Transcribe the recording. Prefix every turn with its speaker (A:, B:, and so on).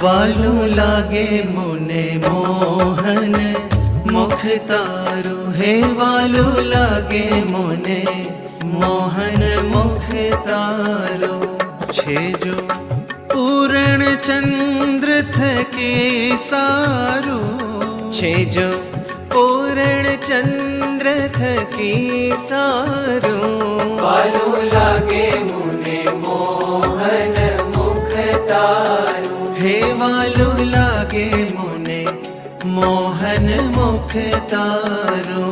A: वालू लागे मुने मोहन मुख तारो। हे वालू लागे मुने मोहन मुख तारो। छे जो पूर्ण चंद्र थके सारो। छे जो पूर्ण चंद्र थकी सारो।
B: वालू लागे मुने मोहन मुख तारो।
A: हे वालू लागे मुने मोहन मुख तारो।